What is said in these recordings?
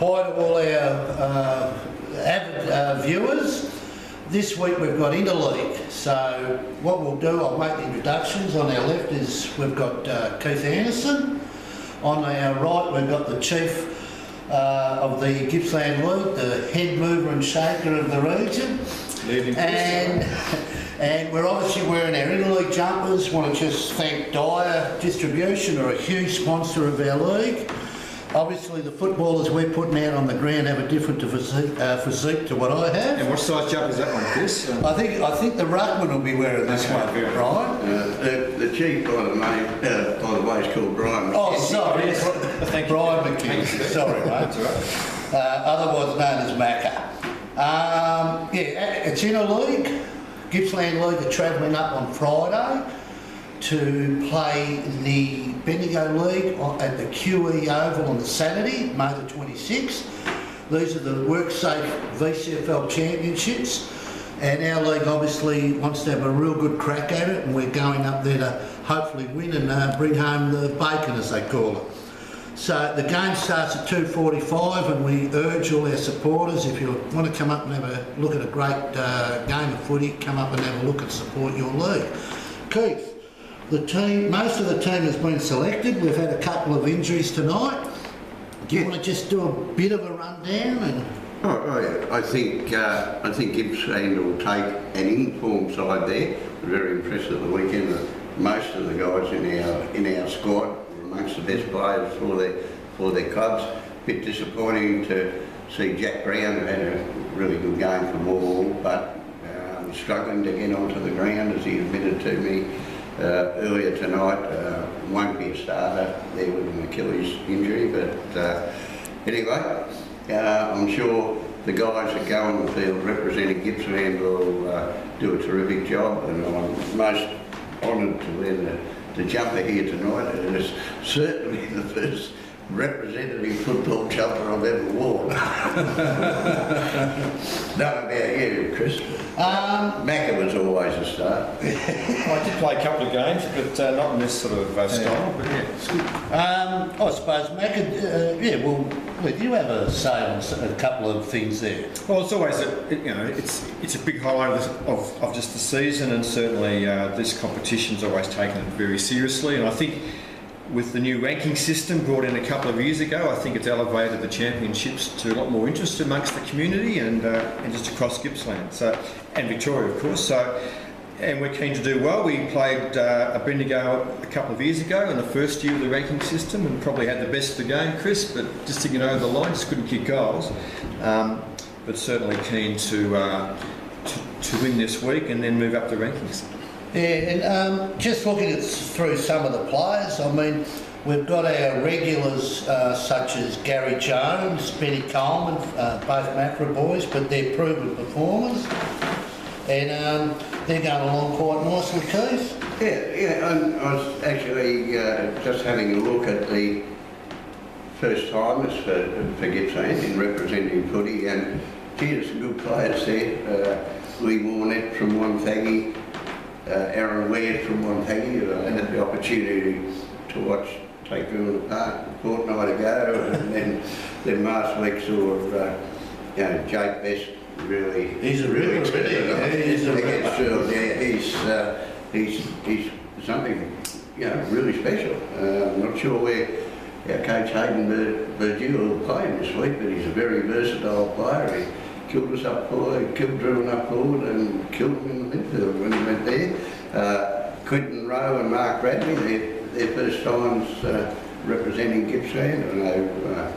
Hi to all our avid viewers. This week we've got Interleague. So what we'll do, I'll make the introductions. On our left is we've got Keith Anderson. On our right we've got the Chief of the Gippsland League, the head mover and shaker of the region. And we're obviously wearing our Interleague jumpers. Want to just thank Dyer Distribution, are a huge sponsor of our league. Obviously the footballers we're putting out on the ground have a different physique to what I have. And what size jumper is that one, Chris? I think the ruckman will be wearing this one, right? The chief by the way is called Brian McKenzie. Oh, sorry, Thank you. Brian McKenzie. Sorry, mate. That's all right. Otherwise known as Macca. It's Interleague. Gippsland League are travelling up on Friday to play the Bendigo League at the QE Oval on the Saturday, May the 26th. These are the WorkSafe VCFL Championships, and our league obviously wants to have a real good crack at it, and we're going up there to hopefully win and bring home the bacon, as they call it. So the game starts at 2:45, and we urge all our supporters, if you want to come up and have a look at a great game of footy, come up and have a look and support your league. Keith, most of the team has been selected. We've had a couple of injuries tonight. Do you want to just do a bit of a rundown? I think Gippsland will take an informed side there. Very impressed at the weekend. Most of the guys in our squad were amongst the best players for their clubs. Bit disappointing to see Jack Brown, who had a really good game for Morwell, but struggling to get onto the ground, as he admitted to me earlier tonight. Won't be a starter there with an Achilles injury, but anyway, I'm sure the guys that go on the field representing Gippsland will do a terrific job, and I'm most honoured to wear the jumper here tonight. It is certainly the first representative football jumper I've ever worn. Not about you, Chris. Macca was always a star. I did play a couple of games, but not in this sort of style. But yeah, it's good. I suppose, Macca, you have a say on a couple of things there. Well, it's always it's a big highlight of just the season, and certainly this competition's always taken it very seriously. And I think with the new ranking system brought in a couple of years ago, I think it's elevated the championships to a lot more interest amongst the community and just across Gippsland, and Victoria, of course. And we're keen to do well. We played a Bendigo a couple of years ago in the first year of the ranking system, and probably had the best of the game, Chris. But just to get over the line, just couldn't kick goals. But certainly keen to win this week and then move up the rankings. Yeah, and just looking through some of the players, I mean, we've got our regulars such as Gary Jones, Benny Coleman, both Mafra boys, but they're proven performers, and they're going along quite nicely, Keith. Yeah, I was actually just having a look at the first timers for Gippsland in representing footy, and there's some good players there. Lee Warnett from Wonthaggi. Aaron Laird from Wonthaggi. I had the opportunity to take them apart a fortnight ago, and then last week saw Jake Best really. He's a really he's something really special. I'm not sure where our coach Hayden Virgil will play him this week, but he's a very versatile player. He killed us up forward, killed Drew up forward, and killed him in the midfield when he went there. Quinton Rowe and Mark Bradley, their first times representing Gippsland. I know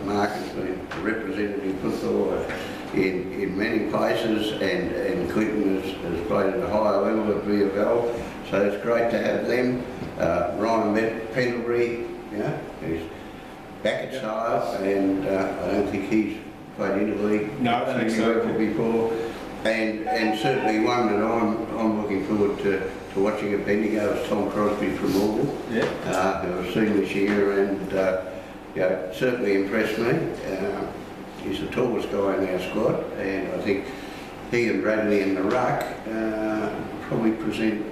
Mark has been a representative footballer in many places, and Quinton has played at a higher level at VFL, so it's great to have them. Ryan Pendlebury, he's back at Sale, and I don't think he's played Interleague before, and certainly one that I'm looking forward to watching at Bendigo is Tom Crosby from Morwell, who I've seen this year, and certainly impressed me. He's the tallest guy in our squad, and I think he and Bradley in the ruck probably present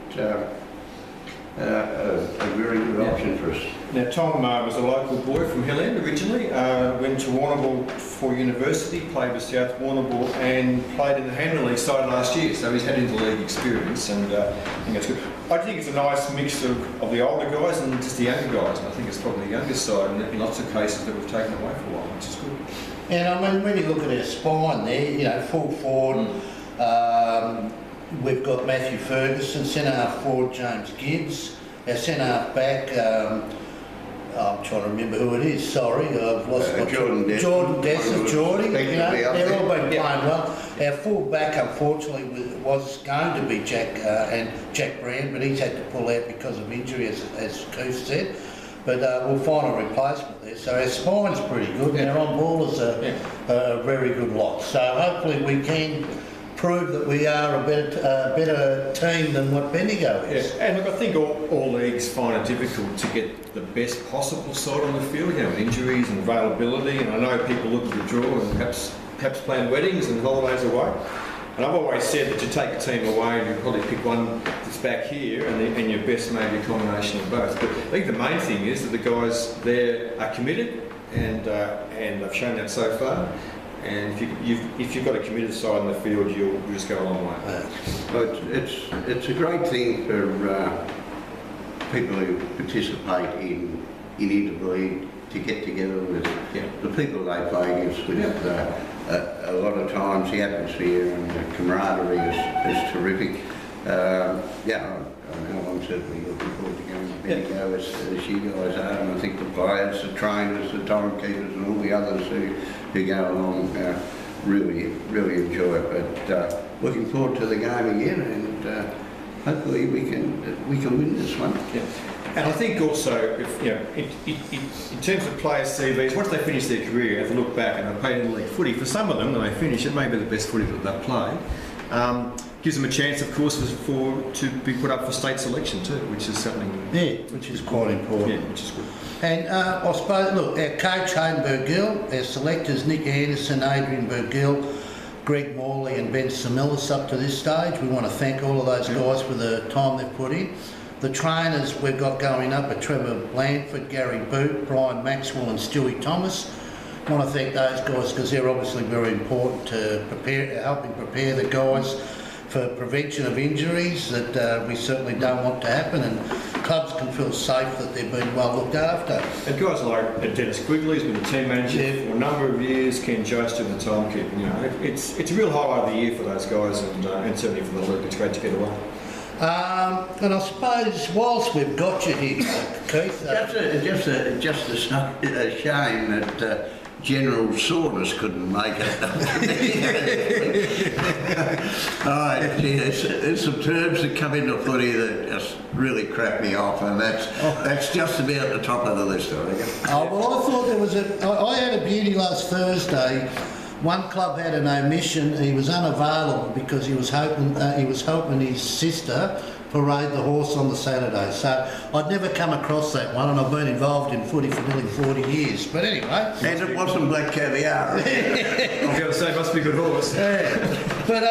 a very good option for us. Now, Tom was a local boy from Hill End originally, went to Warrnambool for university, played with South Warrnambool and played in the Handel League side last year, so he's had interleague experience and I think it's good. I think it's a nice mix of the older guys and just the younger guys, and I think it's probably the younger side and in lots of cases that we've taken away for a while, which is good. And I mean, when you look at our spine there, you know, full forward, we've got Matthew Ferguson, centre half forward James Gibbs, our centre half back, I'm trying to remember who it is, sorry, I've lost my... Jordan Dessert, Geordie, you know, they've all been Yeah. playing well. Our full back, unfortunately, was going to be Jack Brown, but he's had to pull out because of injury, as Keith said. But we'll find a replacement there. So our spine's pretty good, and our on-ballers are a very good lot. So hopefully we can prove that we are a better team than what Bendigo is. Yeah, and look, I think all leagues find it difficult to get the best possible side on the field, you know, with injuries and availability, and I know people look at the draw and perhaps plan weddings and holidays away. And I've always said that you take a team away and you probably pick one that's back here and your best may be a combination of both. But I think the main thing is that the guys there are committed and they've shown that so far. And if you've got a committed side on the field, you'll just go a long way. Well, it's a great thing for people who participate in Interleague to get together with the people they play against. With a lot of times the atmosphere and the camaraderie is terrific. I'm certainly looking forward to going to Bendigo as you guys are, and I think the players, the trainers, the timekeepers and all the others who go along really enjoy it. But looking forward to the game again, and hopefully we can win this one. Yeah. And I think also, if, you know, in terms of players' CVs, once they finish their career, if they look back and they play in league footy, for some of them, when they finish, it may be the best footy that they've played. Gives them a chance, of course, to be put up for state selection too, which is something. Yeah, which is quite important. Yeah, which is good. And I suppose, look, our coach Hayden Burgill, our selectors Nick Anderson, Adrian Burgill, Greg Morley and Ben Samilis up to this stage. We want to thank all of those guys for the time they've put in. The trainers we've got going up are Trevor Blandford, Gary Boot, Brian Maxwell and Stewie Thomas. I want to thank those guys because they're obviously very important to helping prepare the guys for prevention of injuries that we certainly don't want to happen, and clubs can feel safe that they're being well looked after. And guys like Dennis Quigley has been the team manager for a number of years, Ken Jost doing the timekeeping. You know, it's a real highlight of the year for those guys, and certainly for the league. It's great to get away. And I suppose whilst we've got you here, Keith, Just a shame that General Saunders couldn't make it. There's some terms that come into footy that just really crap me off, and that's just about the top of the list, I reckon. Oh, well, I thought there was I had a beauty last Thursday. One club had an omission. He was unavailable because he was helping his sister parade the horse on the Saturday. So I'd never come across that one, and I've been involved in footy for nearly 40 years. But anyway. And it wasn't black caviar. I was going to say, must be a good horse. Yeah. But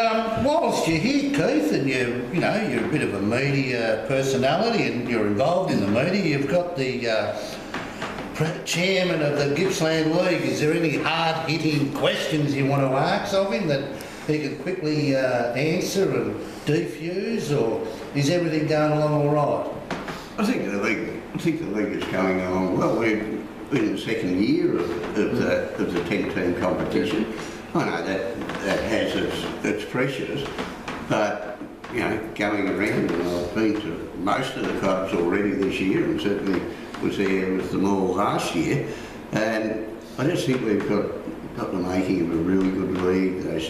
whilst you're here, Keith, and you're a bit of a media personality and you're involved in the media, you've got the chairman of the Gippsland League. Is there any hard-hitting questions you want to ask of him that he can quickly answer and defuse, or is everything going along all right? I think the league is going along well. We're in the second year of the 10-team competition. I know that has its pressures, but going around, and I've been to most of the clubs already this year, and certainly was there with them all last year, and I just think we've got the making of a really good league. Those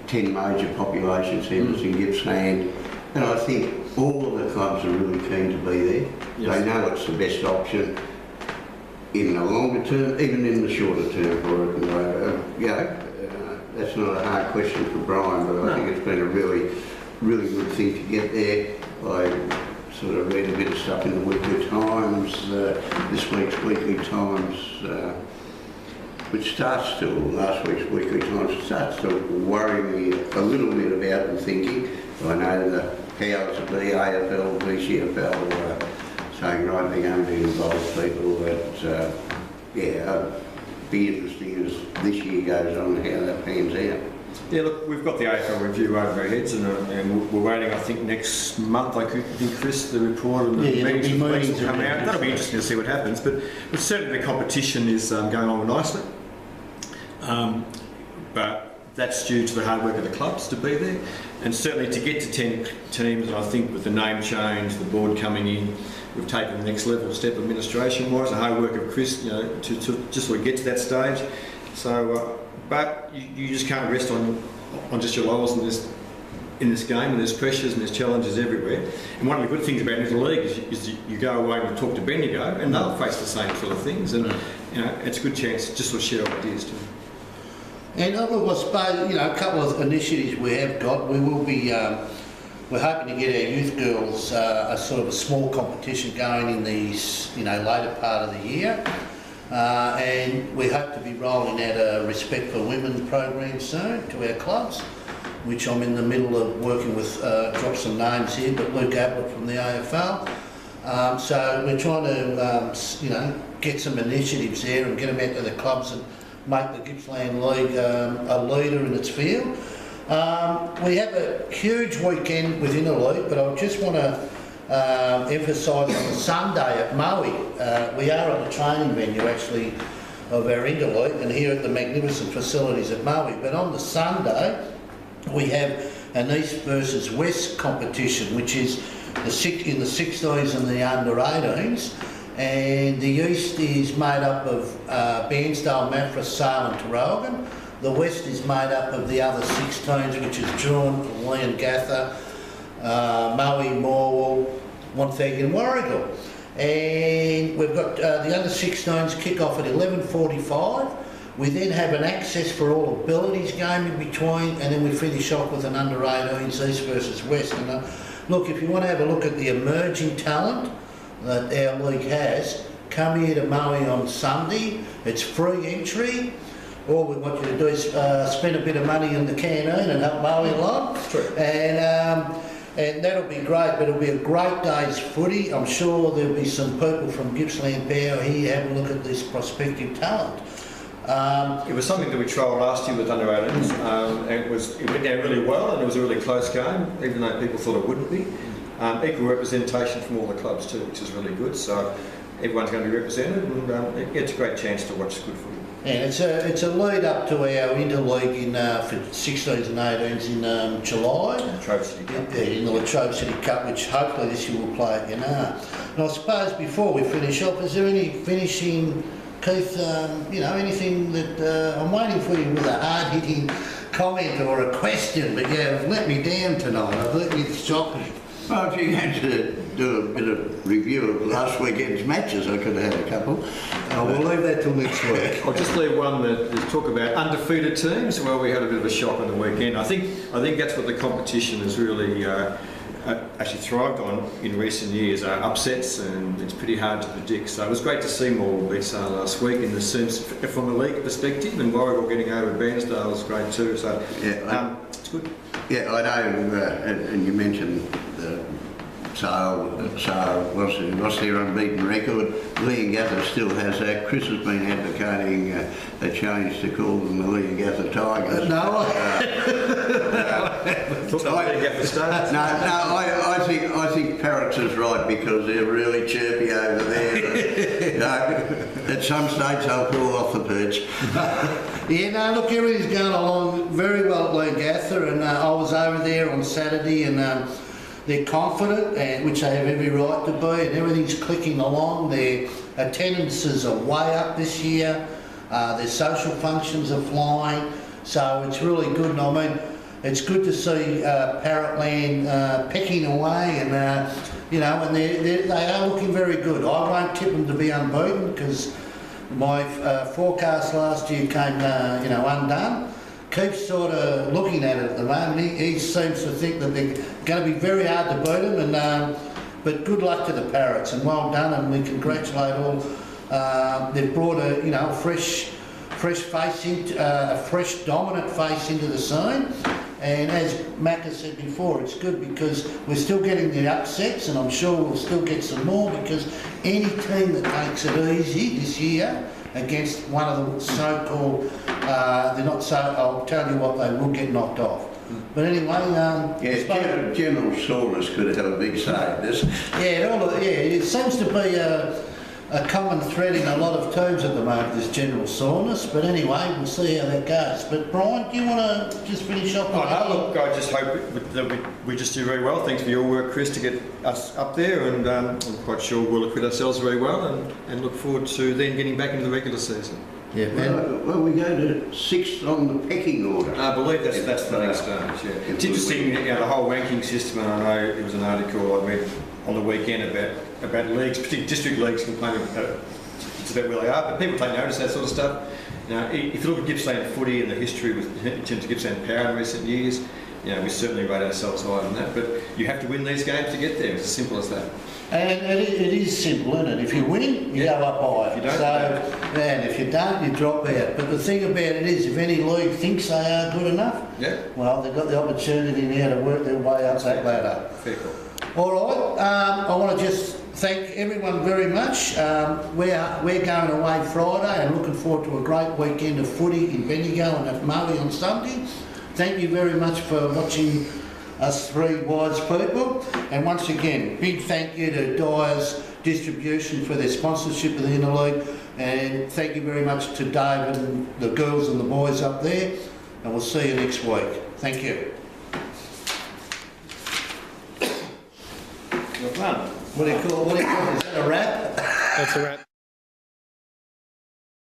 10 major population centres in Gippsland, and I think all of the clubs are really keen to be there. Yes. They know it's the best option in the longer term, even in the shorter term for it. And, that's not a hard question for Brian, but I think it's been a really, really good thing to get there. I sort of read a bit of stuff in the Weekly Times, this week's Weekly Times, which starts to, last week's Weekly Times, starts to worry me a little bit about the thinking. I know the powers of the AFL, VCFL saying, right, they're going to involve people that, be interesting as this year goes on, how that pans out. Yeah, look, we've got the AFL review over our heads, and we're waiting, I think, next month, I think, Chris, the report and the meetings will come out. That'll be interesting to see what happens, but certainly the competition is going on nicely. But that's due to the hard work of the clubs to be there, and certainly to get to 10 teams, and I think with the name change, the board coming in, we've taken the next level step administration-wise, the hard work of Chris, to just sort of get to that stage. So, but you just can't rest on just your laurels in this game, and there's pressures and there's challenges everywhere. And one of the good things about Interleague is you go away and talk to Bendigo, and they'll face the same sort of things, and it's a good chance to just sort of share ideas too. And I suppose, a couple of initiatives we have got. We will be, we're hoping to get our youth girls a sort of a small competition going in these, later part of the year. And we hope to be rolling out a Respect for Women program soon to our clubs, which I'm in the middle of working with, drop some names here, but Luke Ablett from the AFL. So we're trying to, get some initiatives there and get them out to the clubs and make the Gippsland League a leader in its field. We have a huge weekend within the league, but I just want to emphasise on Sunday at Maui. We are at the training venue actually of our Interleague and here at the magnificent facilities at Maui. But on the Sunday we have an East versus West competition, which is in the 16s and the under 18s. And the East is made up of Bairnsdale, Mafra, Sale and Terrelgan. The West is made up of the other 16s, which is Drawn, Leongatha, Maui, Morwell, Montague and Warragul. And we've got the under 16s kick off at 11:45. We then have an access for all abilities game in between, and then we finish off with an under 18s East versus West. And look, if you want to have a look at the emerging talent that our league has, come here to Maui on Sunday. It's free entry. All we want you to do is spend a bit of money in the canteen and help Maui along. And that'll be great, but it'll be a great day's footy. I'm sure there'll be some people from Gippsland Power here having a look at this prospective talent. It was something that we trialled last year with under 18s, and it went down really well, and it was a really close game, even though people thought it wouldn't be. Equal representation from all the clubs too, which is really good. So everyone's going to be represented, and it's a great chance to watch good footy. Yeah, it's a lead up to our Interleague for 16s and 18s in July. Latrobe City Cup. Yeah, in the Latrobe City Cup, which hopefully this year we'll play at Yannar. And I suppose before we finish off, is there any finishing, Keith, anything that I'm waiting for you with a hard-hitting comment or a question, but you've let me down tonight. I've let you shock me. Well, if you're going to do a bit of review of last weekend's matches, I could have had a couple. We'll leave that till next week. I'll just leave one that talk about undefeated teams. Well, we had a bit of a shock on the weekend. I think that's what the competition has really actually thrived on in recent years. Upsets, and it's pretty hard to predict. So it was great to see Morwell beat Sale last week in the sense from a league perspective, and Warragul getting over Bairnsdale was great too. So it's good. Yeah, I know, and you mentioned the Sale was their unbeaten record. Leongatha still has that. Chris has been advocating a change to call them the Leongatha Tigers. I think Parrots is right because they're really chirpy over there. At some stage they'll pull off the perch. Look, everything's going along very well at Leongatha, and I was over there on Saturday, and they're confident, and which they have every right to be, and everything's clicking along. Their attendances are way up this year. Their social functions are flying, so it's really good. And I mean, it's good to see Parrotland pecking away, and and they are looking very good. I won't tip them to be unbeaten because my forecast last year came, undone. Keeps sort of looking at it at the moment. He seems to think that they're going to be very hard to beat them, and but good luck to the Parrots, and well done, and we congratulate all. They've brought a fresh face, a fresh dominant face into the scene, And as Mac has said before, it's good because we're still getting the upsets, and I'm sure we'll still get some more, because any team that takes it easy this year against one of the so-called, they're not so, I'll tell you what, they will get knocked off. But anyway, General Soreness could have a big say in this. It seems to be a common thread in a lot of teams at the moment, this general soreness. But anyway, we'll see how that goes. But Brian, do you want to just finish up? Look, I just hope that we just do very well. Thanks for your work, Chris, to get us up there, and I'm quite sure we'll acquit ourselves very well, and look forward to then getting back into the regular season. Yeah, well, we go to 6th on the pecking order. I believe that's the next stage, yeah. It's interesting, the whole ranking system, and I know there was an article I read on the weekend about leagues, particularly district leagues, complaining it's about where they are, but people take notice of that sort of stuff. If you look at Gippsland footy and the history in terms of Gippsland power in recent years, we certainly rate ourselves higher than that, but you have to win these games to get there. It's as simple as that. And it is simple, isn't it? If you win, you go up higher. If you don't, and if you don't, you drop out. But the thing about it is, if any league thinks they are good enough, well, they've got the opportunity now to work their way up that ladder. Fair call. All right, I want to just thank everyone very much. We're going away Friday and looking forward to a great weekend of footy in Bendigo and at Murray on Sunday. Thank you very much for watching us three wise people. And once again, big thank you to Dyer's Distribution for their sponsorship of the Interleague. And thank you very much to David and the girls and the boys up there. And we'll see you next week. Thank you. Well done. What do you call it? Is that a wrap? That's a wrap.